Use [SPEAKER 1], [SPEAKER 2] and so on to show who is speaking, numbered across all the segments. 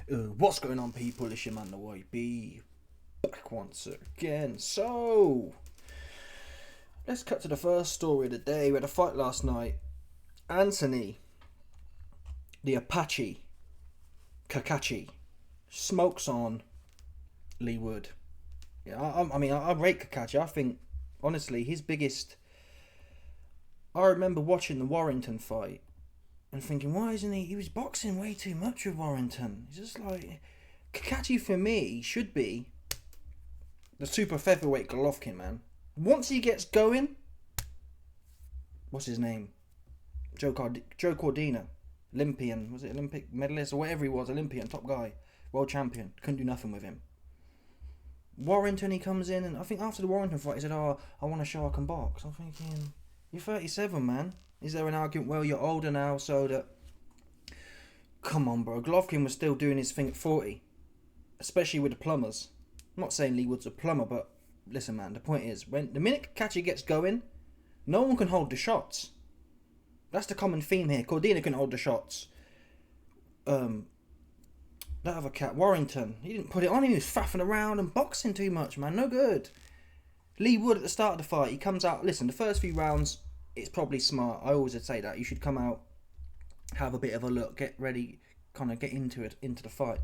[SPEAKER 1] What's going on, people? It's your man, the YB, back once again. So, let's cut to the first story of the day. We had a fight last night. Anthony, the Apache, Cacace, smokes on Leigh Wood. Yeah, I rate Cacace. I think, honestly, his biggest... I remember watching the Warrington fight and thinking, why isn't he? He was boxing way too much with Warrington. He's just like, Cacace for me should be the super featherweight Golovkin, man. Once he gets going, what's his name? Joe Cordina, Olympian, was it Olympic medalist or whatever he was, Olympian, top guy, world champion. Couldn't do nothing with him. Warrington, he comes in, and I think after the Warrington fight, he said, "Oh, I want to show I can box." I'm thinking, you're 37, man. Is there an argument? Well, you're older now, so that... Come on, bro. Golovkin was still doing his thing at 40. Especially with the plumbers. I'm not saying Leigh Wood's a plumber, but... Listen, man, the point is, when the minute Cacace gets going, no one can hold the shots. That's the common theme here. Cordina can hold the shots. That other cat, Warrington, he didn't put it on him. He was faffing around and boxing too much, man. No good. Leigh Wood at the start of the fight, he comes out... Listen, the first few rounds... It's probably smart. I always would say that. You should come out, have a bit of a look, get ready, kind of get into it, into the fight.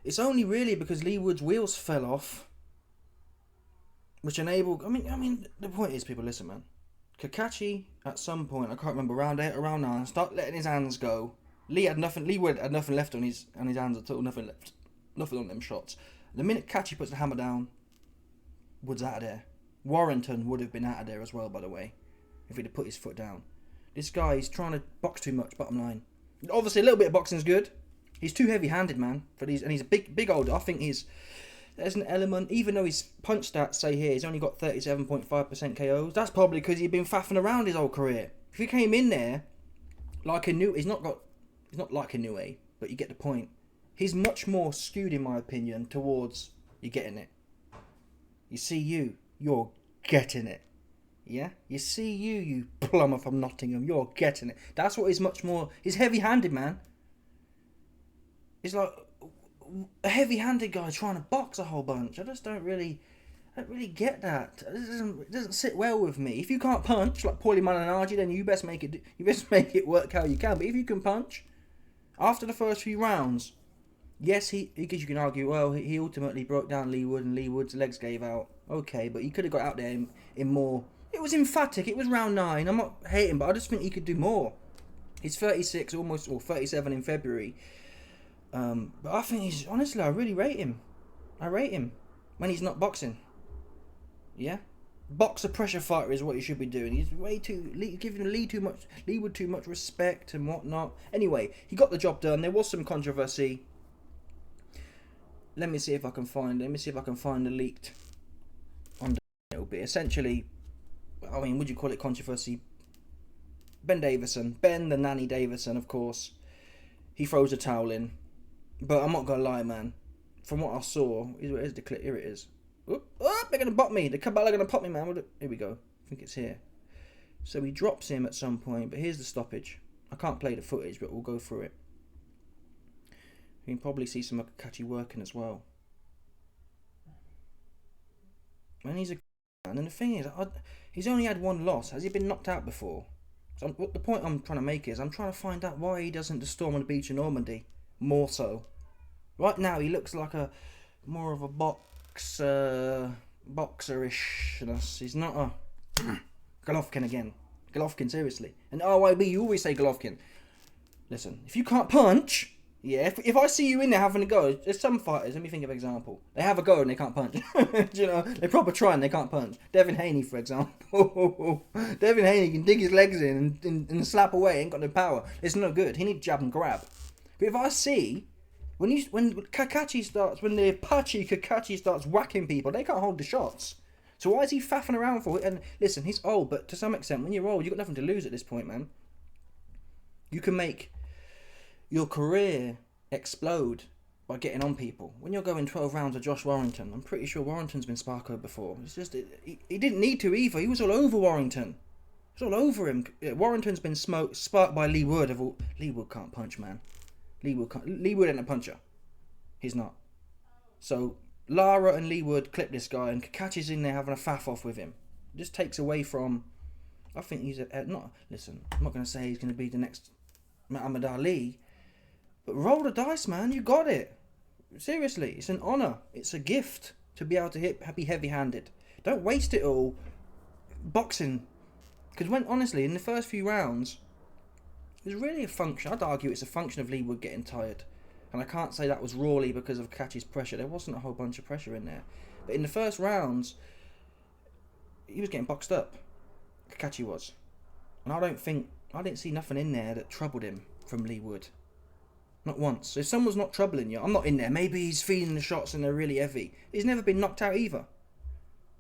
[SPEAKER 1] It's only really because Leigh Wood's wheels fell off, which enabled... I mean, the point is, people, listen, man. Cacace, at some point, I can't remember, around 8 or around 9, start letting his hands go. Leigh Wood had nothing left on his hands at all, nothing left. Nothing on them shots. The minute Cacace puts the hammer down, Wood's out of there. Warrington would have been out of there as well, by the way, if he'd have put his foot down. This guy is trying to box too much, bottom line. Obviously, a little bit of boxing is good. He's too heavy-handed, man. For these, and he's a big older. I think there's an element, even though his punch stats say here he's only got 37.5% KOs, that's probably because he's been faffing around his whole career. If he came in there like a new... He's not like a new A, but you get the point. He's much more skewed, in my opinion, towards you getting it. You see you're getting it. Yeah? You see you plumber from Nottingham, you're getting it. That's what he's much more... He's heavy-handed, man. He's like a heavy-handed guy trying to box a whole bunch. I don't really get that. It doesn't sit well with me. If you can't punch, like Paulie Malignaggi, then you best make it work how you can. But if you can punch, after the first few rounds, yes, because you can argue, well, he ultimately broke down Leigh Wood and Leigh Wood's legs gave out. Okay, but he could have got out there in more... It was emphatic. It was round 9. I'm not hating, but I just think he could do more. He's 36, or 37 in February. But I think he's... Honestly, I really rate him. I rate him when he's not boxing. Yeah? Boxer pressure fighter is what he should be doing. He's way too... giving Leigh Wood too much respect and whatnot. Anyway, he got the job done. There was some controversy. Let me see if I can find the leaked... It'll be essentially... I mean, would you call it controversy? Ben the nanny Davison, of course. He throws a towel in. But I'm not going to lie, man. From what I saw... Where's the clip? Here it is. Oop, they're going to bop me. The Cabal are going to pop me, man. Here we go. I think it's here. So he drops him at some point. But here's the stoppage. I can't play the footage, but we'll go through it. You can probably see some Cacace working as well. Man, he's a... And the thing is, he's only had one loss. Has he been knocked out before? So the point I'm trying to make is, I'm trying to find out why he doesn't just storm on the beach in Normandy. More so. Right now, he looks like a more of a boxerishness. He's not a Golovkin again. Golovkin, seriously. And RYB, you always say Golovkin. Listen, if you can't punch... Yeah, if I see you in there having a go, there's some fighters, let me think of an example. They have a go and they can't punch. You know, they proper try and they can't punch. Devin Haney, for example. Devin Haney can dig his legs in and slap away, ain't got no power. It's no good. He needs jab and grab. But if I see, when the Apache Cacace starts whacking people, they can't hold the shots. So why is he faffing around for it? And listen, he's old, but to some extent, when you're old, you've got nothing to lose at this point, man. You can make your career explode by getting on people. When you're going 12 rounds with Josh Warrington, I'm pretty sure Warrington's been sparkoed before. It's just, he didn't need to either. He was all over Warrington. He was all over him. Warrington's been sparked by Leigh Wood. Leigh Wood can't punch, man. Leigh Wood ain't a puncher. He's not. So Lara and Leigh Wood clip this guy, and Cacace's in there having a faff off with him. It just takes away from. I think he's not. Listen, I'm not going to say he's going to be the next Muhammad Ali, but roll the dice, man. You got it. Seriously, it's an honour. It's a gift to be able to be heavy-handed. Don't waste it all boxing. Because honestly, in the first few rounds, it was really a function. I'd argue it's a function of Leigh Wood getting tired. And I can't say that was rawly because of Cacace's pressure. There wasn't a whole bunch of pressure in there. But in the first rounds, he was getting boxed up. Cacace was. And I didn't see nothing in there that troubled him from Leigh Wood. Not once. If someone's not troubling you, I'm not in there. Maybe he's feeling the shots and they're really heavy. He's never been knocked out either.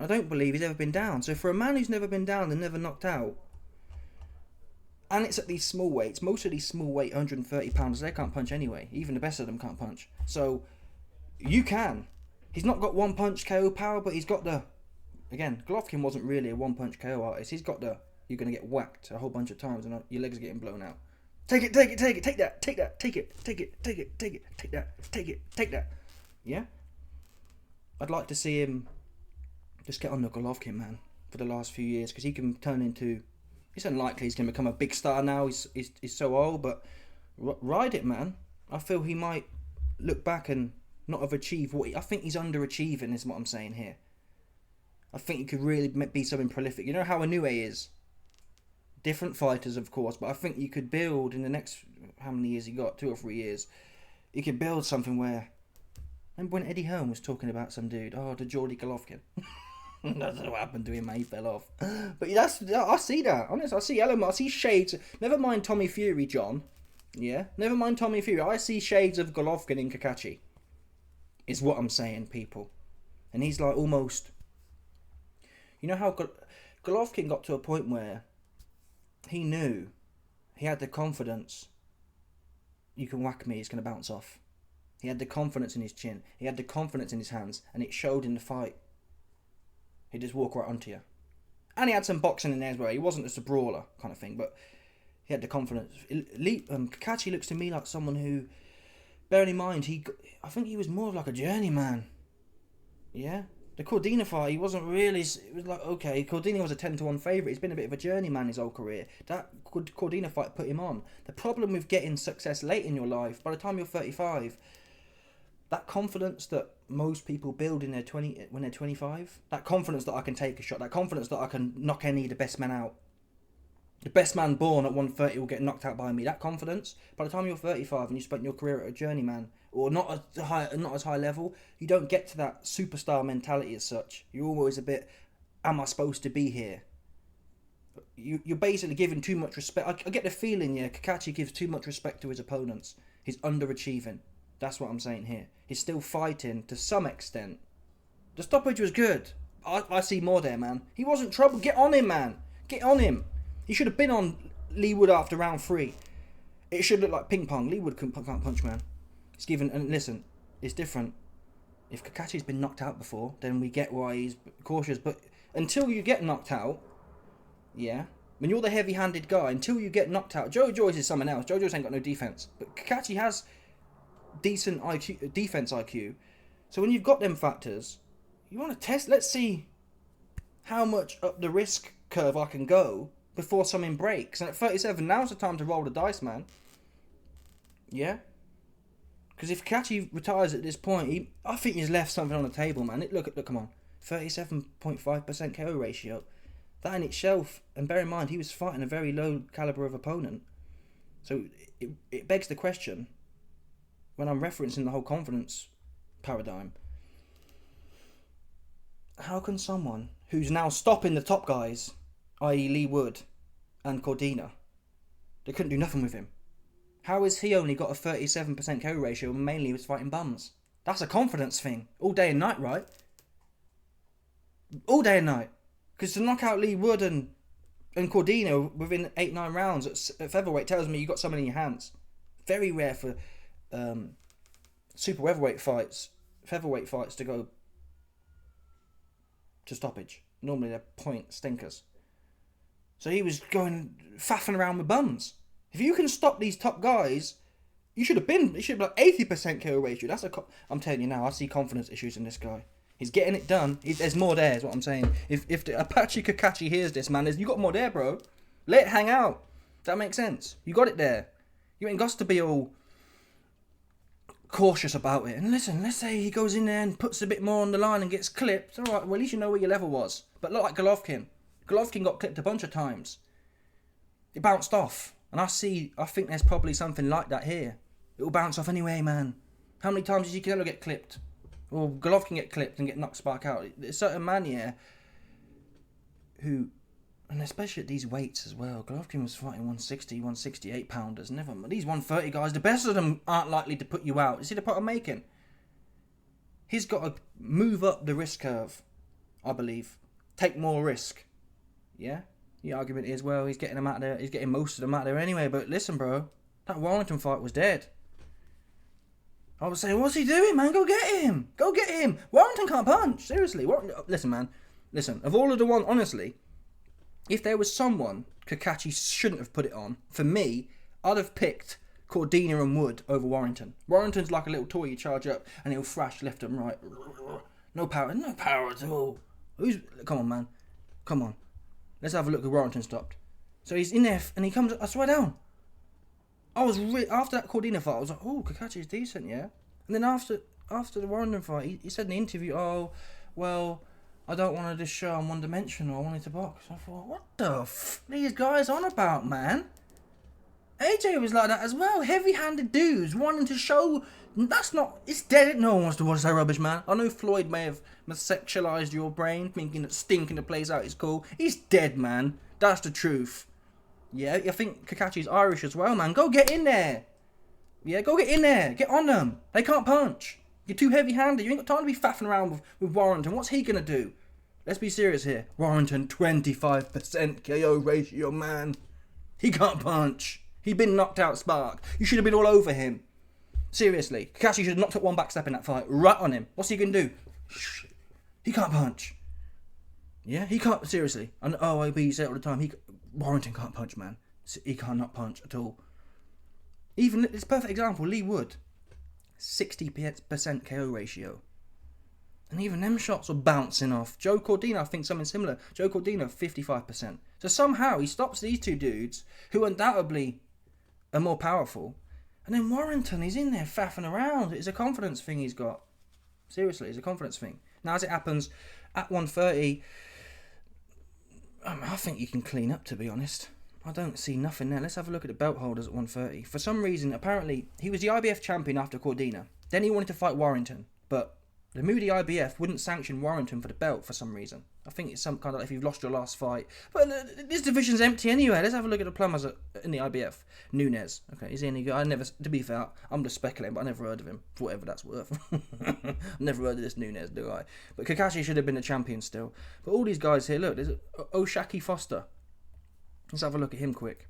[SPEAKER 1] I don't believe he's ever been down. So for a man who's never been down and never knocked out, and it's at these small weights, most of these small weight 130 pounders, they can't punch anyway. Even the best of them can't punch. So you can. He's not got one punch KO power, but he's got the. Again, Golovkin wasn't really a one punch KO artist. He's got the. You're gonna get whacked a whole bunch of times and your legs are getting blown out. Take it, take it, take it, take that, take that, take it, take it, take it, take it, take that, take it, take that. Yeah? I'd like to see him just get on the Golovkin, man, for the last few years, because he can turn into. It's unlikely he's going to become a big star now. He's so old, but ride it, man. I feel he might look back and not have achieved what I think he's underachieving, is what I'm saying here. I think he could really be something prolific. You know how Inoue is? Different fighters, of course, but I think you could build in the next, how many years he got? 2 or 3 years. You could build something where. Remember when Eddie Hearn was talking about some dude? Oh, the Geordie Golovkin. I don't know what happened to him, man. He fell off. But I see that. Honestly, I see elements. I see shades. Never mind Tommy Fury, John. Yeah? Never mind Tommy Fury. I see shades of Golovkin in Cacace. Is what I'm saying, people. And he's like almost. You know how Golovkin got to a point where he knew he had the confidence. You can whack me, it's going to bounce off. He had the confidence in his chin. He had the confidence in his hands. And it showed in the fight. He'd just walk right onto you. And he had some boxing in there as well. He wasn't just a brawler kind of thing. But he had the confidence. Cacace looks to me like someone who, bearing in mind, I think he was more of like a journeyman. Yeah? The Cordina fight, he wasn't really. It was like, okay, Cordina was a 10-1 favourite. He's been a bit of a journeyman his whole career. That Cordina fight put him on. The problem with getting success late in your life, by the time you're 35, that confidence that most people build in when they're 25, that confidence that I can take a shot, that confidence that I can knock the best man out. The best man born at 130 will get knocked out by me. That confidence, by the time you're 35 and you spent your career at a journeyman, or not as high level, you don't get to that superstar mentality as such. You're always a bit, am I supposed to be here? You're basically giving too much respect. I get the feeling, yeah, Cacace gives too much respect to his opponents. He's underachieving. That's what I'm saying here. He's still fighting to some extent. The stoppage was good. I see more there, man. He wasn't trouble. Get on him, man. Get on him. He should have been on Leigh Wood after round 3. It should look like ping pong. Leigh Wood can't punch, man. It's given, and listen, it's different. If Cacace's been knocked out before, then we get why he's cautious. But until you get knocked out, yeah, when you're the heavy-handed guy, until you get knocked out, Joe Joyce is someone else. Joe Joyce ain't got no defense, but Cacace has decent defense IQ. So when you've got them factors, you want to test. Let's see how much up the risk curve I can go before something breaks. And at 37, now's the time to roll the dice, man. Yeah. Because if Cacace retires at this point, I think he's left something on the table, man. Look, come on. 37.5% KO ratio. That in itself, and bear in mind, he was fighting a very low caliber of opponent. So it begs the question, when I'm referencing the whole confidence paradigm, how can someone who's now stopping the top guys, i.e. Leigh Wood and Cordina, they couldn't do nothing with him? How has he only got a 37% KO ratio and mainly was fighting bums? That's a confidence thing. All day and night, right? All day and night. Because to knock out Leigh Wood and Cordina within 8-9 rounds at featherweight tells me you got someone in your hands. Very rare for super featherweight fights to go to stoppage. Normally they're point stinkers. So he was going faffing around with bums. If you can stop these top guys You should have been. It should be like 80% KO ratio. I'm telling you now. I see confidence issues in this guy. He's getting it done. There's more there, is what I'm saying. If the Apache Cacace hears this, man, you got more there, bro. Let it hang out. That makes sense. You got it there. You ain't got to be all cautious about it. And listen, let's say he goes in there and puts a bit more on the line and gets clipped. All right, well, at least you know where your level was. But look like Golovkin. Golovkin got clipped a bunch of times. It bounced off. And I think there's probably something like that here. It will bounce off anyway, man. How many times does Canelo get clipped? Or Golovkin get clipped and get knocked spark out? There's certain man here who, and especially at these weights as well. Golovkin was fighting 160, 168 pounders. Never mind. These 130 guys, the best of them aren't likely to put you out. You see the point I'm making? He's got to move up the risk curve, I believe. Take more risk. Yeah? The argument is, well, he's getting them out there. He's getting most of them out there anyway. But listen, bro, that Warrington fight was dead. I was saying, what's he doing, man? Go get him. Go get him. Warrington can't punch. Seriously. Listen, man. Listen, of all of the ones, honestly, if there was someone Cacace shouldn't have put it on, for me, I'd have picked Cordina and Wood over Warrington. Warrington's like a little toy you charge up and he'll thrash left and right. No power at all. Come on, man. Come on. Let's have a look at Warrington stopped. So he's in there and he comes, I swear down. After that Cordina fight, I was like, oh, Cacace is decent, yeah? And then after the Warrington fight, he said in the interview, oh, well, I don't want to just show I'm one-dimensional. I wanted to box. I thought, what the these guys on about, man? AJ was like that as well. Heavy-handed dudes wanting to show. It's dead. No one wants to watch that rubbish, man. I know Floyd may have sexualized your brain, thinking that stinking the place out is cool. He's dead, man. That's the truth. Yeah, I think Cacace's Irish as well, man. Go get in there. Yeah, go get in there. Get on them. They can't punch. You're too heavy-handed. You ain't got time to be faffing around with Warrington. What's he going to do? Let's be serious here. Warrington, 25% KO ratio, man. He can't punch. He'd been knocked out spark. You should have been all over him. Seriously. Cacace should have knocked up one backstep in that fight. Right on him. What's he going to do? He can't punch. Yeah, he can't. Seriously. And OIB say it all the time. Warrington can't punch, man. He cannot punch at all. Even, it's a perfect example, Leigh Wood. 60% KO ratio. And even them shots were bouncing off. Joe Cordina, I think something similar. Joe Cordina, 55%. So somehow he stops these two dudes, who undoubtedly are more powerful. And then Warrington, he's in there faffing around. It's a confidence thing he's got. Seriously, it's a confidence thing. Now, as it happens, at 130, I think you can clean up, to be honest. I don't see nothing there. Let's have a look at the belt holders at 130. For some reason, apparently, he was the IBF champion after Cordina. Then he wanted to fight Warrington. But the moody IBF wouldn't sanction Warrington for the belt for some reason. I think it's some kind of like if you've lost your last fight. But this division's empty anyway. Let's have a look at the plumbers in the IBF. Nunes. Okay, is he any good? To be fair, I'm just speculating, but I never heard of him, for whatever that's worth. I've never heard of this Nunes, do I? But Cacace should have been the champion still. But all these guys here, look, there's O'Shaki Foster. Let's have a look at him quick.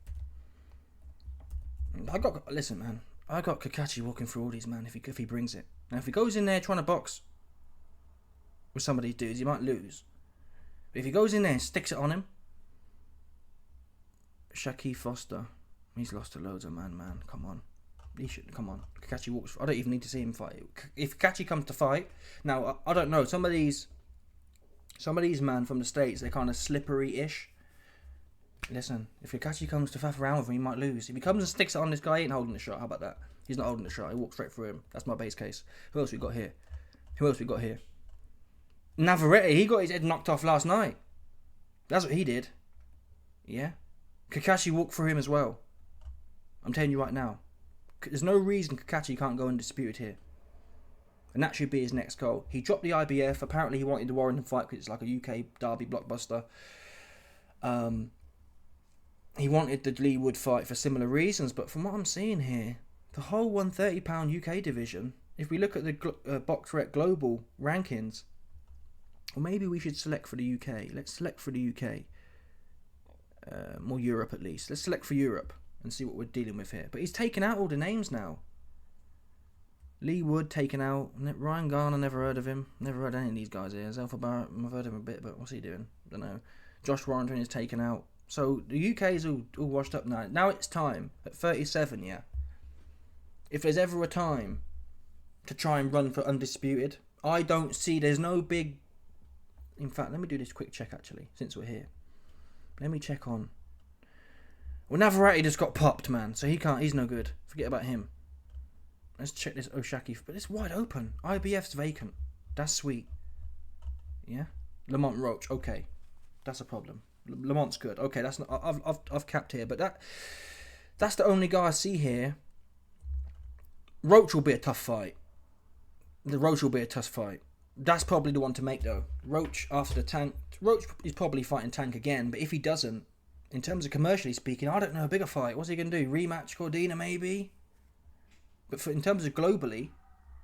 [SPEAKER 1] Listen, man. I got Cacace walking through all these, man, if he brings it. Now, if he goes in there trying to box with some of these dudes, he might lose. But if he goes in there and sticks it on him, Shaki Foster, he's lost to loads of man. Come on. Come on. Cacace walks. I don't even need to see him fight. If Cacace comes to fight, now, I don't know. Some of these, man, from the States, they're kind of slippery-ish. Listen, if Cacace comes to faff around with him, he might lose. If he comes and sticks it on this guy, he ain't holding the shot. How about that? He's not holding the shot. He walks straight through him. That's my base case. Who else we got here? Navarrete, he got his head knocked off last night. That's what he did. Yeah? Cacace walked through him as well. I'm telling you right now. There's no reason Cacace can't go undisputed here. And that should be his next goal. He dropped the IBF. Apparently he wanted the Warrington fight because it's like a UK derby blockbuster. He wanted the Leigh Wood fight for similar reasons, but from what I'm seeing here, the whole £130 UK division, if we look at the BoxRec global rankings, or maybe we should select for the UK. Let's select for the UK. Or Europe at least. Let's select for Europe and see what we're dealing with here. But he's taken out all the names now. Leigh Wood taken out. Ryan Garner, never heard of him. Never heard any of these guys here. Zelfa Barrett, I've heard of him a bit, but what's he doing? Don't know. Josh Warrington is taken out. So the UK is all washed up now. Now it's time at 37, yeah. if there's ever a time to try and run for undisputed, I don't see, there's no big... In fact, let me do this quick check actually, since we're here. Let me check on... Well, Navarrete just got popped, man, so he's no good. Forget about him. Let's check this Oshaki, but it's wide open. IBF's vacant. That's sweet. Yeah? Lamont Roach, okay. That's a problem. Lamont's good. Okay, that's not... I've capped here, but that's the only guy I see here. Roach will be a tough fight. Roach will be a tough fight. That's probably the one to make, though. Roach, after the Tank... Roach is probably fighting Tank again, but if he doesn't, in terms of commercially speaking, I don't know, a bigger fight. What's he going to do? Rematch Cordina, maybe? But in terms of globally,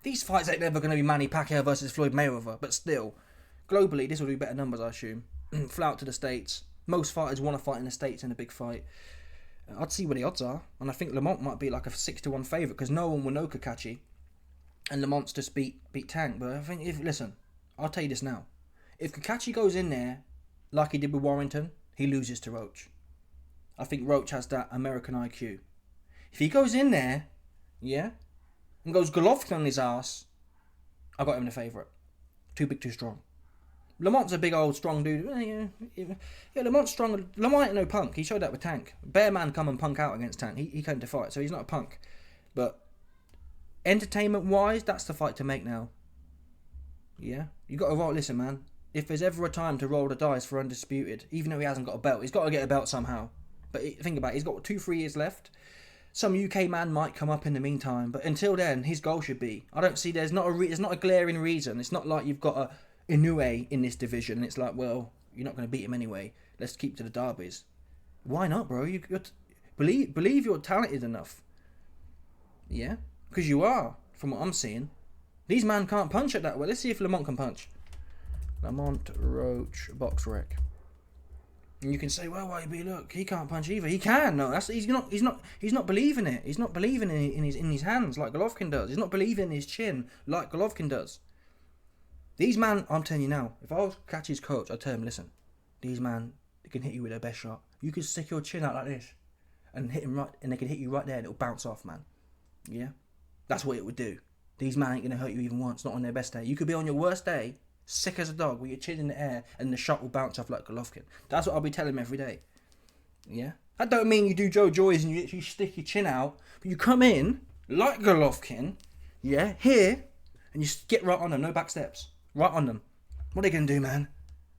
[SPEAKER 1] these fights ain't never going to be Manny Pacquiao versus Floyd Mayweather, but still, globally, this will do better numbers, I assume. Fly out to the States. Most fighters want to fight in the States in a big fight. I'd see what the odds are, and I think Lamont might be like a 6-1 favourite, because no one will know Cacace, and Lamont's just beat Tank. But I think, listen, I'll tell you this now. If Cacace goes in there, like he did with Warrington, he loses to Roach. I think Roach has that American IQ. If he goes in there, yeah, and goes Golovkin on his ass, I got him the favourite. Too big, too strong. Lamont's a big old strong dude. Yeah, Lamont's strong. Lamont ain't no punk. He showed that with Tank. Bear Man come and punk out against Tank. He came to fight, so he's not a punk. But entertainment-wise, that's the fight to make now. Yeah? You got to roll. Listen, man. If there's ever a time to roll the dice for undisputed, even though he hasn't got a belt, he's got to get a belt somehow. But think about it. He's got 2-3 years left. Some UK man might come up in the meantime, but until then, his goal should be. I don't see. There's not a glaring reason. It's not like you've got a Inoue in this division. It's like, well, you're not going to beat him anyway. Let's keep to the derbies. Why not, bro? Believe you're talented enough. Yeah, because you are. From what I'm seeing, these men can't punch it that way. Let's see if Lamont can punch. Lamont Roach box rec. And you can say, well, YB, look, he can't punch either. He can. No, he's not believing it. He's not believing in his hands like Golovkin does. He's not believing in his chin like Golovkin does. These man, I'm telling you now, if I was Cacace's coach, I'd tell him, listen, these man, they can hit you with their best shot. You can stick your chin out like this and hit him right, and they can hit you right there and it'll bounce off, man. Yeah? That's what it would do. These man ain't going to hurt you even once, not on their best day. You could be on your worst day, sick as a dog, with your chin in the air, and the shot will bounce off like Golovkin. That's what I'll be telling him every day. Yeah? That don't mean you do Joe Joyce and you literally stick your chin out, but you come in, like Golovkin, yeah, here, and you get right on them, no back steps. Right on them. What are they going to do, man?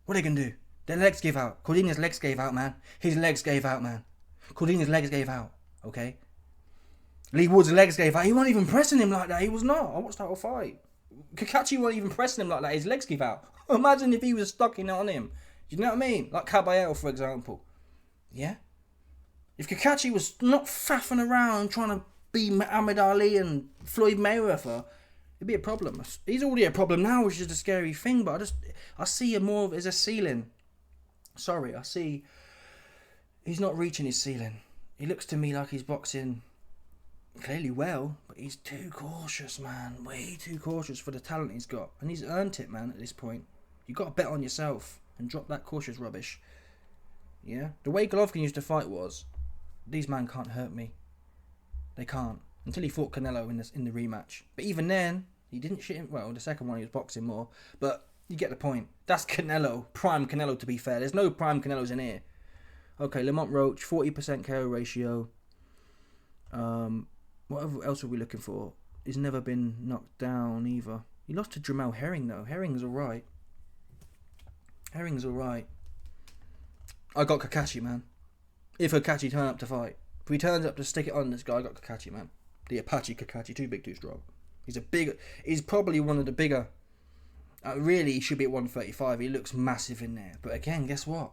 [SPEAKER 1] What are they going to do? Their legs give out. Cordina's legs gave out, man. His legs gave out, man. Cordina's legs gave out, okay? Leigh Wood's legs gave out. He wasn't even pressing him like that. He was not. I watched that whole fight. Cacace wasn't even pressing him like that. His legs gave out. Imagine if he was stuck in on him. You know what I mean? Like Caballero, for example. Yeah? If Cacace was not faffing around trying to be Muhammad Ali and Floyd Mayweather, it'd be a problem. He's already a problem now, which is a scary thing, but I see him more as a ceiling. Sorry, I see he's not reaching his ceiling. He looks to me like he's boxing clearly well, but he's too cautious, man. Way too cautious for the talent he's got. And he's earned it, man, at this point. You've got to bet on yourself and drop that cautious rubbish. Yeah? The way Golovkin used to fight was, these men can't hurt me. They can't. Until he fought Canelo in the rematch. But even then, he didn't shit him. Well, the second one he was boxing more. But you get the point. That's Canelo. Prime Canelo, to be fair. There's no prime Canelos in here. Okay, Lamont Roach, 40% KO ratio. What else are we looking for? He's never been knocked down either. He lost to Jamel Herring, though. Herring's alright. Herring's alright. I got Cacace, man. If Cacace turn up to fight. If he turns up to stick it on this guy, I got Cacace, man. The Apache Cacace, too big, too strong. He's probably one of the bigger. Really, he should be at 135. He looks massive in there. But again, guess what?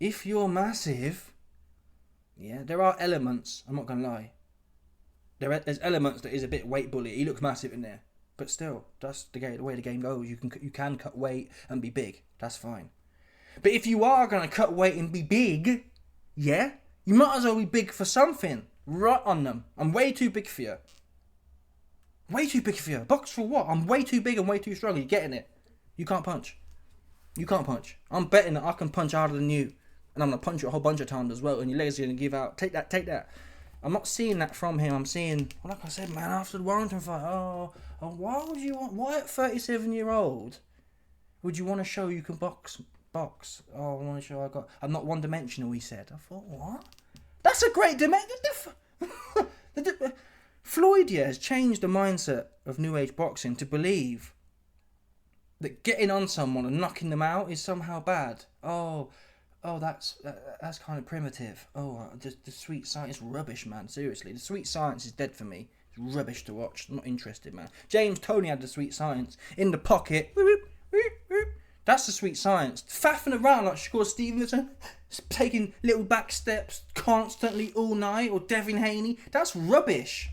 [SPEAKER 1] If you're massive, yeah, there are elements. I'm not gonna lie. There's elements that is a bit weight bully. He looks massive in there, but still, that's the way the game goes. You can cut weight and be big. That's fine. But if you are gonna cut weight and be big, yeah, you might as well be big for something. Right on them. I'm way too big for you. Way too big for you. Box for what? I'm way too big and way too strong. Are you getting it? You can't punch. You can't punch. I'm betting that I can punch harder than you. And I'm going to punch you a whole bunch of times as well. And your legs are going to give out. Take that. I'm not seeing that from him. I'm seeing, well, like I said, man, after the Warrington fight, why would you want, why at 37-year-old would you want to show you can box? Oh, I want to show I'm not one-dimensional, he said. I thought, what? That's a great dimension. Floyd, has changed the mindset of New Age boxing to believe that getting on someone and knocking them out is somehow bad. Oh, that's kind of primitive. The sweet science is rubbish, man. Seriously, the sweet science is dead for me. It's rubbish to watch. I'm not interested, man. James Toney had the sweet science in the pocket. That's the sweet science. Faffing around like Shakur Stevenson, taking little back steps constantly all night, or Devin Haney. That's rubbish.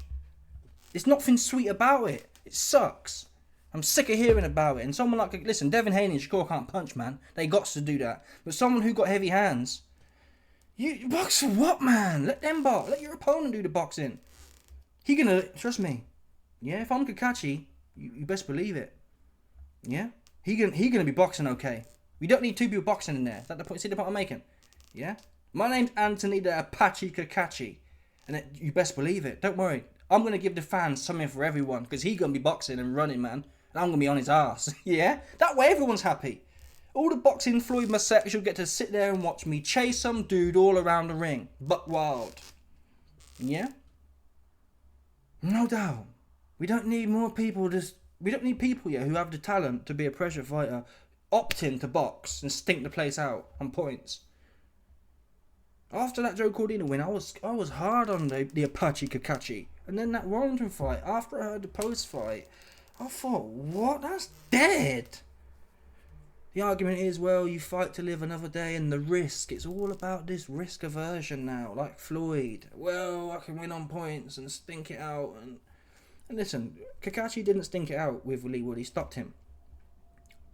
[SPEAKER 1] There's nothing sweet about it. It sucks. I'm sick of hearing about it. And someone like, listen, Devin Haney and Shakur can't punch, man. They got to do that. But someone who got heavy hands, you box for what, man? Let them box. Let your opponent do the boxing. He gonna, trust me. Yeah, if I'm Cacace, you best believe it. Yeah? He gonna be boxing okay. We don't need two people boxing in there. Is that the point? See the point I'm making? Yeah? My name's Anthony the Apache Cacace. And you best believe it. Don't worry. I'm going to give the fans something for everyone. Because he's going to be boxing and running, man. And I'm going to be on his ass. Yeah? That way everyone's happy. All the boxing Floyd Massex, you'll get to sit there and watch me chase some dude all around the ring. Buck wild. Yeah? No doubt. We don't need more people we don't need people here who have the talent to be a pressure fighter, opting to box and stink the place out on points. After that Joe Cordina win, I was hard on the Apache Cacace. And then that Warrington fight, after I heard the post fight, I thought, what? That's dead. The argument is, well, you fight to live another day and the risk. It's all about this risk aversion now, like Floyd. Well, I can win on points and stink it out. And listen, Cacace didn't stink it out with Leigh Wood. He stopped him.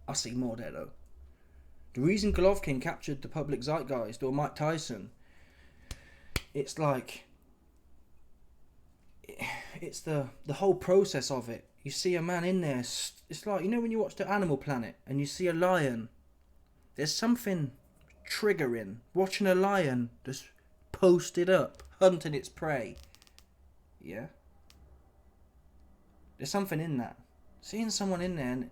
[SPEAKER 1] I see more there, though. The reason Golovkin captured the public zeitgeist, or Mike Tyson, it's like, it's the whole process of it. You see a man in there, it's like, you know when you watch the Animal Planet and you see a lion, there's something triggering watching a lion just posted up, hunting its prey. Yeah? There's something in that. Seeing someone in there, and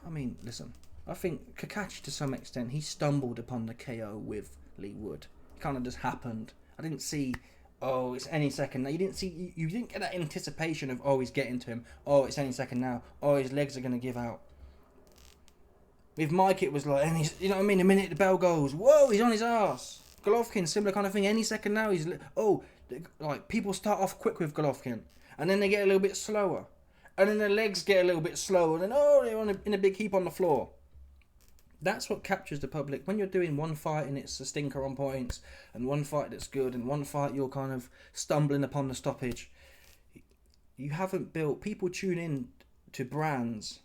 [SPEAKER 1] I mean, listen, I think Cacace to some extent, he stumbled upon the KO with Leigh Wood. It kind of just happened. I didn't see, oh, it's any second now. You didn't get that anticipation of, oh, he's getting to him. Oh, it's any second now. Oh, his legs are going to give out. With Mike, it was like, you know what I mean? The minute the bell goes, whoa, he's on his ass. Golovkin, similar kind of thing. Any second now, like, people start off quick with Golovkin. And then they get a little bit slower. And then their legs get a little bit slower. And then, they're in a big heap on the floor. That's what captures the public. When you're doing one fight and it's a stinker on points, and one fight that's good, and one fight you're kind of stumbling upon the stoppage, you haven't built... People tune in to brands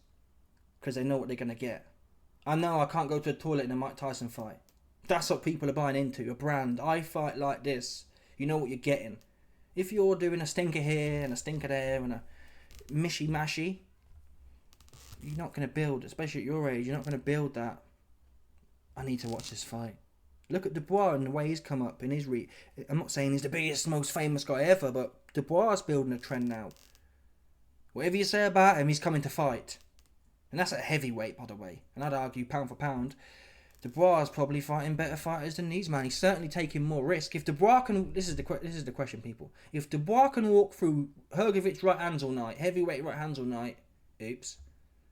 [SPEAKER 1] because they know what they're going to get. I know I can't go to the toilet in a Mike Tyson fight. That's what people are buying into, a brand. I fight like this. You know what you're getting. If you're doing a stinker here and a stinker there and a mishy-mashy, you're not going to build, especially at your age, you're not going to build that. I need to watch this fight. Look at Dubois and the way he's come up in his I'm not saying he's the biggest, most famous guy ever, but Dubois is building a trend now. Whatever you say about him, he's coming to fight. And that's at heavyweight, by the way. And I'd argue, pound for pound, Dubois is probably fighting better fighters than these, man. He's certainly taking more risk. If Dubois can... This is the question, people. If Dubois can walk through Hrgovic right hands all night, heavyweight right hands all night, oops.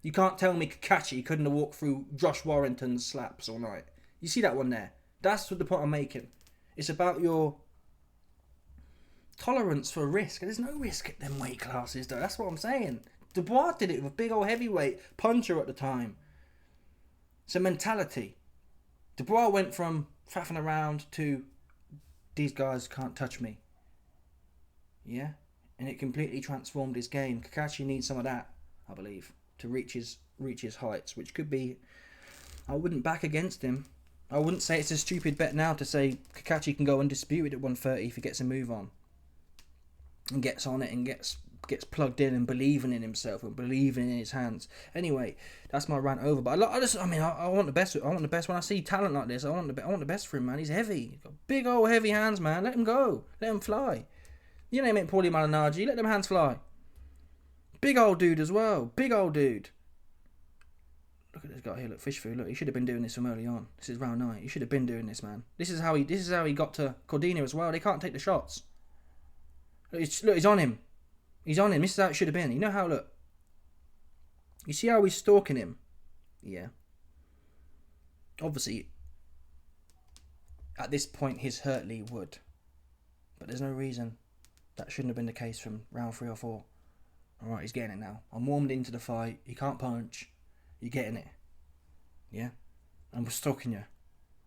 [SPEAKER 1] You can't tell me Cacace couldn't have walked through Josh Warrington's slaps all night. You see that one there? That's what the point I'm making. It's about your tolerance for risk. There's no risk at them weight classes, though. That's what I'm saying. Dubois did it with a big old heavyweight puncher at the time. It's a mentality. Dubois went from faffing around to, these guys can't touch me. Yeah? And it completely transformed his game. Cacace needs some of that, I believe, to reach his heights, which could be... I wouldn't back against him. I wouldn't say it's a stupid bet now to say Cacace can go undisputed at 130 if he gets a move on. And gets on it and gets gets plugged in and believing in himself and believing in his hands. Anyway, that's my rant over. But I want the best. I want the best when I see talent like this. I want the best for him, man. He's heavy. He's got big old heavy hands, man. Let him go. Let him fly. You name it, Paulie Malignaggi. Let them hands fly. Big old dude as well. Big old dude. Look at this guy here. Look, fish food. Look, he should have been doing this from early on. This is round 9. He should have been doing this, man. This is how he got to Cordina as well. They can't take the shots. Look, he's on him. He's on him. This is how it should have been. You know how, look. You see how he's stalking him? Yeah. Obviously, at this point, he's hurt Leigh Wood. But there's no reason that shouldn't have been the case from round 3 or 4. Alright, he's getting it now. I'm warmed into the fight. He can't punch. You're getting it. Yeah? And we're stalking you.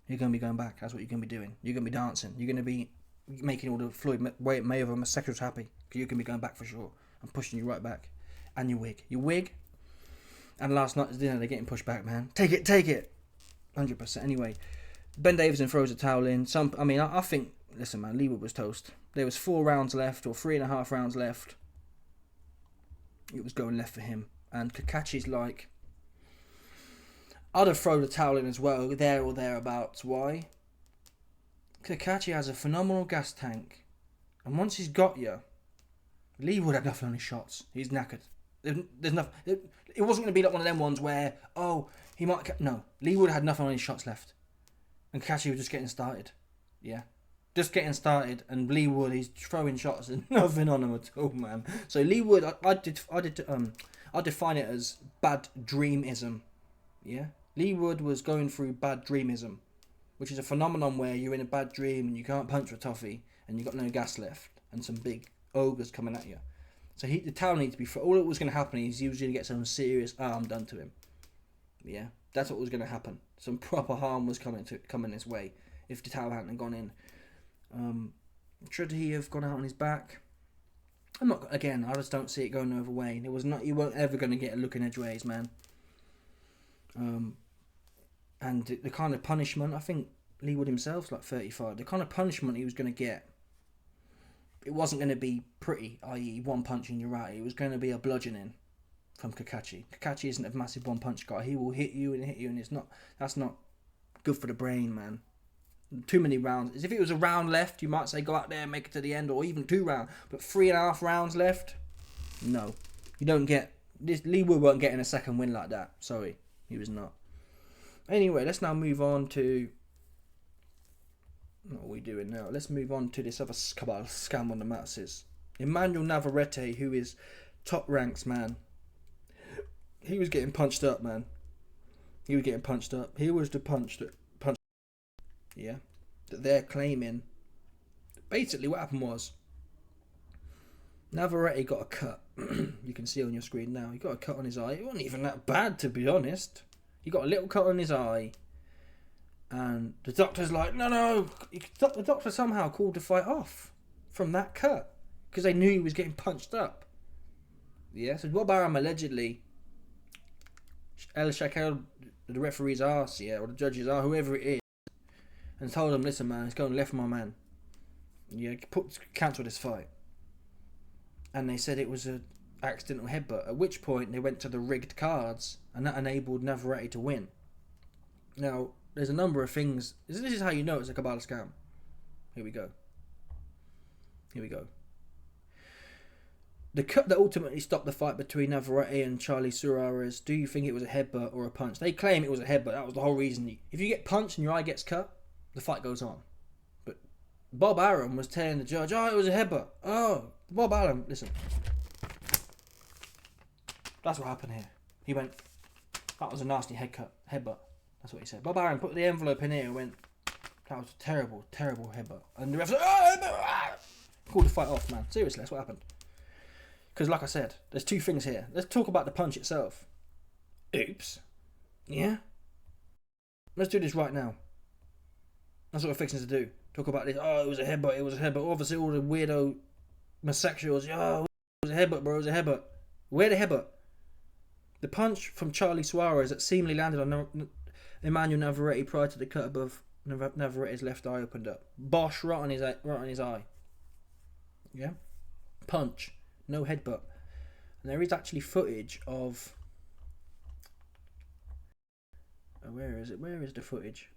[SPEAKER 1] You're going to be going back. That's what you're going to be doing. You're going to be dancing. You're going to be making all the Floyd Mayweather homosexuals happy. Because you're going to be going back for sure. I'm pushing you right back. And your wig. Your wig. And last night's dinner, they're getting pushed back, man. Take it. 100%. Anyway, Ben Davison throws a towel in. I think, listen, man, Leigh Wood was toast. There was 4 rounds left, or 3.5 rounds left. It was going left for him. And Cacace's like, I'd have thrown the towel in as well, there or thereabouts. Why? Cacace has a phenomenal gas tank. And once he's got you, Leigh Wood had nothing on his shots. He's knackered. There's nothing. It wasn't going to be like one of them ones where, he might... No. Leigh Wood had nothing on his shots left. And Cacace was just getting started. Yeah. Just getting started. And Leigh Wood, he's throwing shots and nothing on him at all, man. So Leigh Wood, I define it as bad dreamism. Yeah. Leigh Wood was going through bad dreamism, which is a phenomenon where you're in a bad dream and you can't punch for toffee and you've got no gas left and some big ogres coming at you. So the towel needs to be... All that was going to happen is he was going to get some serious harm done to him. Yeah, that's what was going to happen. Some proper harm was coming his way if the towel hadn't gone in. Should he have gone out on his back? I just don't see it going the other way. You weren't ever going to get a look in edgeways, man. And the kind of punishment, I think Leigh Wood himself's like 35. The kind of punishment he was going to get, it wasn't going to be pretty, i.e. one punch and you're out. It was going to be a bludgeoning from Cacace. Cacace isn't a massive one punch guy. He will hit you, and that's not good for the brain, man. Too many rounds. As if it was a round left, you might say go out there and make it to the end, or even 2 rounds. But 3.5 rounds left? No. You don't get... Leigh Wood weren't getting a second win like that. Sorry. He was not. Anyway, let's now move on to... What are we doing now? Let's move on to this other scam on the masses. Emmanuel Navarrete, who is top ranks, man. He was getting punched up, man. He was getting punched up. He was the punch. Yeah. That they're claiming. Basically, what happened was, Navarrete got a cut. You can see on your screen now. He got a cut on his eye. It wasn't even that bad, to be honest. He got a little cut on his eye. And the doctor's like, no. The doctor somehow called the fight off from that cut. Because they knew he was getting punched up. Yeah, so Bob Arum allegedly... El Shakel, the referee's arse, yeah, or the judge's arse, whoever it is, and told him, listen, man, it's going left, my man. Yeah, cancel this fight. And they said it was an accidental headbutt, at which point they went to the rigged cards, and that enabled Navarrete to win. Now, there's a number of things. This is how you know it's a Kabbalah scam. Here we go. The cut that ultimately stopped the fight between Navarrete and Charlie Suarez, do you think it was a headbutt or a punch? They claim it was a headbutt. That was the whole reason. If you get punched and your eye gets cut, the fight goes on. But Bob Arum was telling the judge, it was a headbutt. Bob Arum, listen. That's what happened here. He went, that was a nasty headbutt. That's what he said. Bob Arum put the envelope in here and went, that was a terrible, terrible headbutt. And the ref said, called the fight off, man. Seriously, that's what happened. Because like I said, there's 2 things here. Let's talk about the punch itself. Oops. Yeah? Let's do this right now. That's what we're fixing to do. Talk about this. It was a headbutt. Obviously all the weirdo homosexuals. It was a headbutt, bro. It was a headbutt. Where the headbutt? The punch from Charlie Suarez that seemingly landed on Emmanuel Navarrete prior to the cut above Navarrete's left eye opened up. Bosh, right on his eye. Yeah? Punch. No headbutt. And there is actually footage of... where is it? Where is the footage?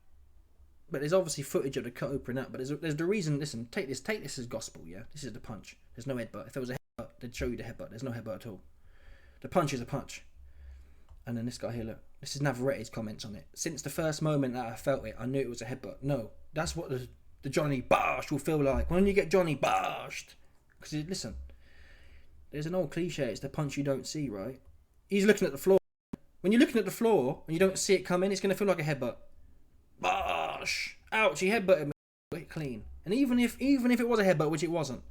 [SPEAKER 1] But there's obviously footage of the cut opening up. But there's the reason. Listen, take this as gospel. Yeah, this is the punch. There's no headbutt. If there was a headbutt, they'd show you the headbutt. There's no headbutt at all. The punch is a punch. And then this guy here, look. This is Navarrete's comments on it. Since the first moment that I felt it, I knew it was a headbutt. No, that's what the Johnny Bosh will feel like when you get Johnny Boshed. Because listen, there's an old cliche. It's the punch you don't see, right? He's looking at the floor. When you're looking at the floor and you don't see it coming, it's going to feel like a headbutt. Bosh! Ouch! He headbutted me. Clean. And even if it was a headbutt, which it wasn't,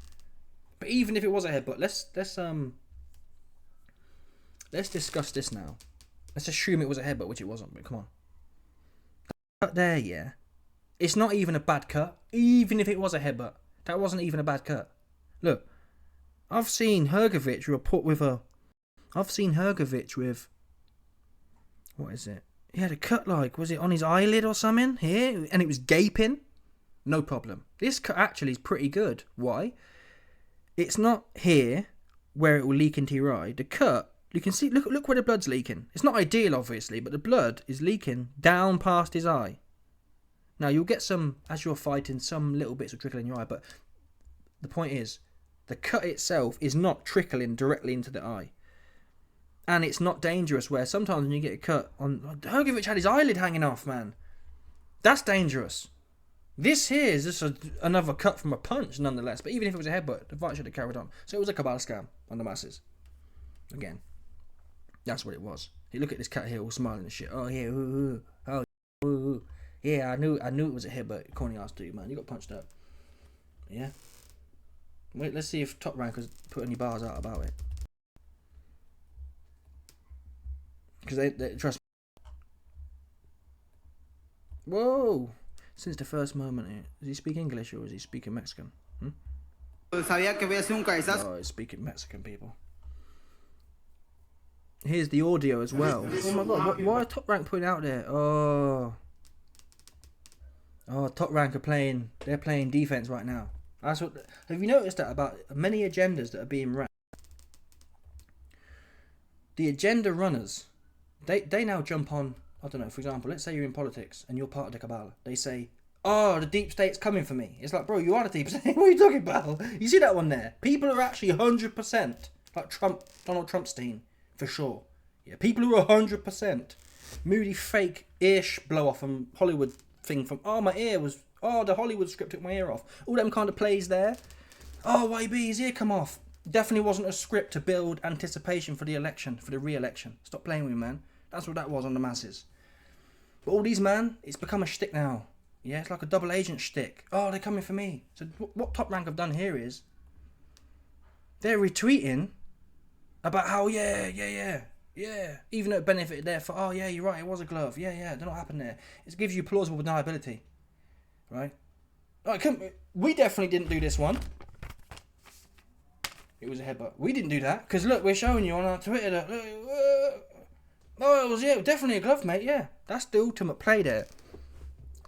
[SPEAKER 1] but even if it was a headbutt, let's discuss this now. Let's assume it was a headbutt, which it wasn't. But come on, that cut there, yeah, it's not even a bad cut. Even if it was a headbutt, that wasn't even a bad cut. Look, I've seen Hrgović with what is it? He had a cut, like, was it on his eyelid or something here? And it was gaping. No problem. This cut actually is pretty good. Why? It's not here where it will leak into your eye. The cut, you can see, look where the blood's leaking. It's not ideal, obviously, but the blood is leaking down past his eye. Now, you'll get some, as you're fighting, some little bits will trickle in your eye, but the point is, the cut itself is not trickling directly into the eye. And it's not dangerous, where sometimes when you get a cut on... Hrgović had his eyelid hanging off, man. That's dangerous. This here is just another cut from a punch, nonetheless. But even if it was a headbutt, the fight should have carried on. So it was a cabal scam on the masses. Again. That's what it was. You look at this cat here all smiling and shit. Oh, yeah, ooh, oh, ooh. Yeah, I knew it was a headbutt. Corny ass dude, man. You got punched up. Yeah. Wait, let's see if Top Rank has put any bars out about it. Because they trust me. Whoa! Since the first moment, does he speak English or is he speaking Mexican? Oh, he's speaking Mexican, people. Here's the audio as well. Oh my god, why are Top Rank putting out there? Oh, Top Rank they're playing defense right now. That's what. Have you noticed that about many agendas that are being ran? The agenda runners, they now jump on, I don't know, for example, let's say you're in politics and you're part of the cabal. They say, oh, the deep state's coming for me. It's like, bro, you are the deep state. What are you talking about? You see that one there? People are actually 100% like Donald Trumpstein, for sure. Yeah, people who are 100% moody, fake-ish blow-off from Hollywood thing from, the Hollywood script took my ear off. All them kind of plays there. Oh, YB, his ear come off. Definitely wasn't a script to build anticipation for the election, for the re-election. Stop playing with me, man. That's what that was on the masses. But all these, man, it's become a shtick now. Yeah, it's like a double agent shtick. Oh, they're coming for me. So what Top Rank have done here is they're retweeting about how, yeah. Even though it benefited there for, oh, yeah, you're right, it was a glove. Yeah, don't know what happened there. It gives you plausible deniability. Right? We definitely didn't do this one. It was a headbutt. We didn't do that. Because, look, we're showing you on our Twitter that, it was definitely a glove, mate, yeah. That's the ultimate play there.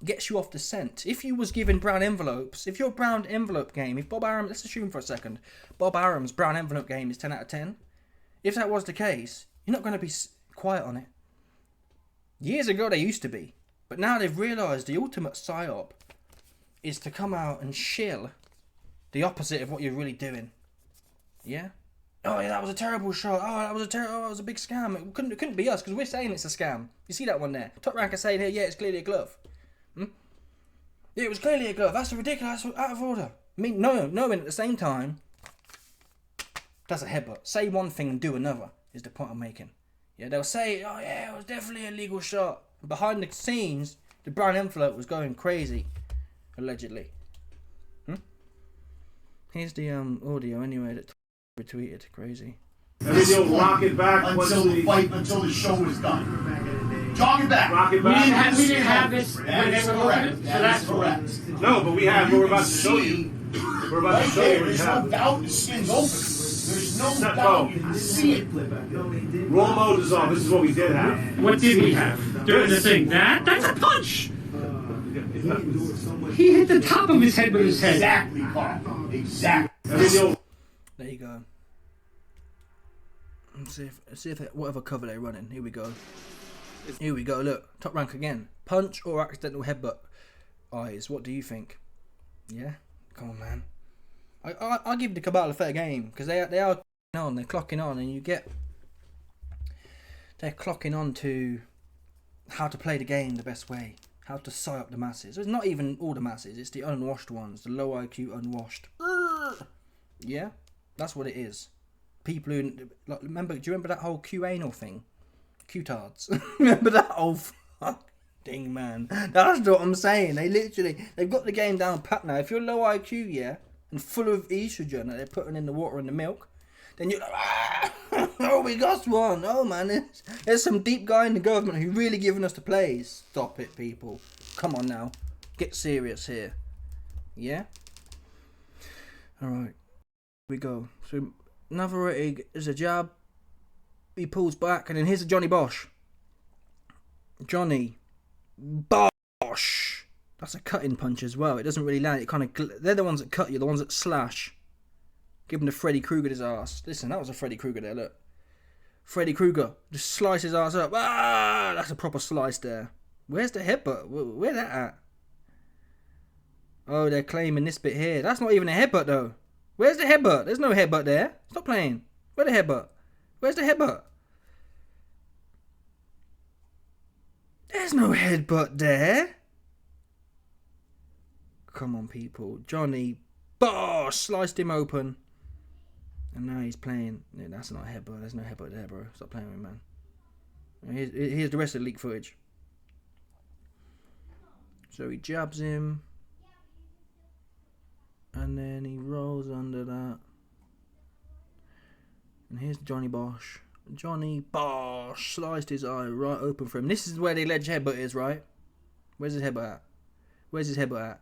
[SPEAKER 1] Gets you off the scent. If you was given brown envelopes, if your brown envelope game, if Bob Arum, let's assume for a second, Bob Arum's brown envelope game is 10 out of 10. If that was the case, you're not going to be quiet on it. Years ago they used to be. But now they've realised the ultimate psyop is to come out and shill the opposite of what you're really doing. Yeah? Oh, yeah, that was a terrible shot. Oh, it was a big scam. It couldn't be us, because we're saying it's a scam. You see that one there? Top Rank are saying here, yeah, it's clearly a glove. Yeah, it was clearly a glove. That's ridiculous. That's out of order. I mean, knowing at the same time, that's a headbutt. Say one thing and do another, is the point I'm making. Yeah, they'll say, oh, yeah, it was definitely a legal shot. And behind the scenes, the brown envelope was going crazy, allegedly. Here's the audio anyway that retweeted. Crazy.
[SPEAKER 2] And then you'll rock it back
[SPEAKER 3] until the show was done. Jog it back.
[SPEAKER 2] Rock it back.
[SPEAKER 4] We didn't have this when they were correct. So that's
[SPEAKER 3] correct.
[SPEAKER 2] No, but we have. We're about to show you. We're about to show you.
[SPEAKER 3] There's no doubt the skin's open. There's no doubt you can see it.
[SPEAKER 2] Roll mode is off. This is what we did have.
[SPEAKER 4] what did we have during the thing? That's a punch. He hit the top of his head with his head.
[SPEAKER 3] Exactly, Carl. Exactly.
[SPEAKER 2] And then you'll.
[SPEAKER 1] There you go. See if whatever cover they're running. Here we go. Here we go. Look, top rank again. Punch or accidental headbutt. Eyes. What do you think? Yeah. Come on, man. I'll give the Cabal a fair game because they are on. They're clocking on, and they're clocking on to how to play the game the best way, how to sigh up the masses. It's not even all the masses. It's the unwashed ones, the low IQ unwashed. Yeah, that's what it is. People who like, remember. Do you remember that whole Q anal thing? Q-tards. Remember that whole thing, man? That's what I'm saying. They've got the game down pat now. If you're low IQ, yeah, and full of estrogen that they're putting in the water and the milk, then you're like, oh, we got one. Oh, man, there's some deep guy in the government who really giving us the plays. Stop it, people. Come on now. Get serious here. Yeah? All right. Here we go. So, Navarrete is a jab. He pulls back, and then here's a Johnny Bosch. Johnny Bosch. That's a cutting punch as well. It doesn't really land. It kind of they're the ones that cut you, the ones that slash. Give him the Freddy Krueger his ass. Listen, that was a Freddy Krueger there. Look, Freddy Krueger just slice his ass up. Ah, that's a proper slice there. Where's the headbutt? Where's that at? Oh, they're claiming this bit here. That's not even a headbutt though. Where's the headbutt? There's no headbutt there. Stop playing. Where's the headbutt? Where's the headbutt? There's no headbutt there. Come on, people. Johnny Bosch sliced him open. And now he's playing. Yeah, that's not a headbutt. There's no headbutt there, bro. Stop playing with me, man. Here's the rest of the leak footage. So he jabs him. And then he rolls under that. And here's Johnny Bosch. Johnny Bosch sliced his eye right open for him. This is where the alleged headbutt is, right? Where's his headbutt at? Where's his headbutt at?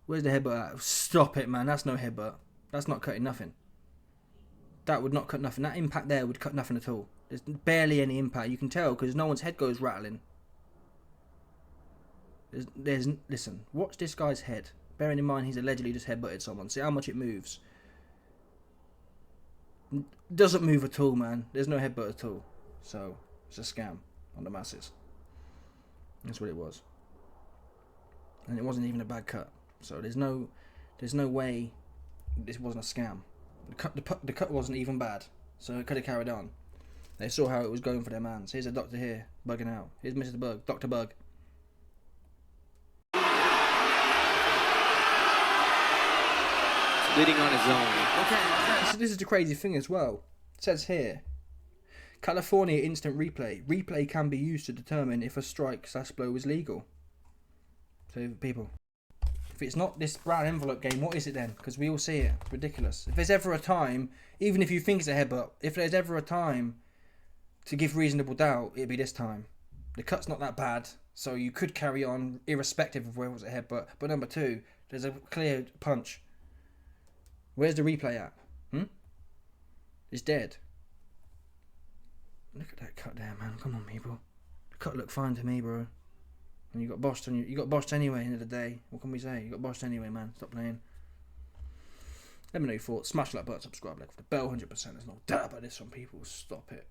[SPEAKER 1] Where's the headbutt at? Stop it, man. That's no headbutt. That's not cutting nothing. That would not cut nothing. That impact there would cut nothing at all. There's barely any impact. You can tell because no one's head goes rattling. Listen, watch this guy's head. Bearing in mind he's allegedly just headbutted someone. See how much it moves. Doesn't move at all, man. There's no headbutt at all. So, it's a scam on the masses. That's what it was. And it wasn't even a bad cut. So there's no way this wasn't a scam. The cut wasn't even bad. So it could have carried on. They saw how it was going for their mans. Here's a doctor here, bugging out. Here's Mr. Bug, Dr. Bug.
[SPEAKER 5] Leading on his own.
[SPEAKER 1] Okay, so this is the crazy thing as well. It says here, California instant replay. Replay can be used to determine if a strike/blow is legal. So people, if it's not this brown envelope game, what is it then? Because we all see it. It's ridiculous. If there's ever a time, even if you think it's a headbutt, if there's ever a time to give reasonable doubt, it'd be this time. The cut's not that bad, so you could carry on irrespective of whether it was a headbutt. But number two, there's a clear punch. Where's the replay at? It's dead. Look at that cut there, man. Come on, people. The cut looked fine to me, bro. And you got boshed, and you got boshed anyway. End of the day, what can we say? You got boshed anyway, man. Stop playing. Let me know your thoughts. Smash that button, subscribe, like the bell, 100%. There's no doubt about this one, people. Stop it.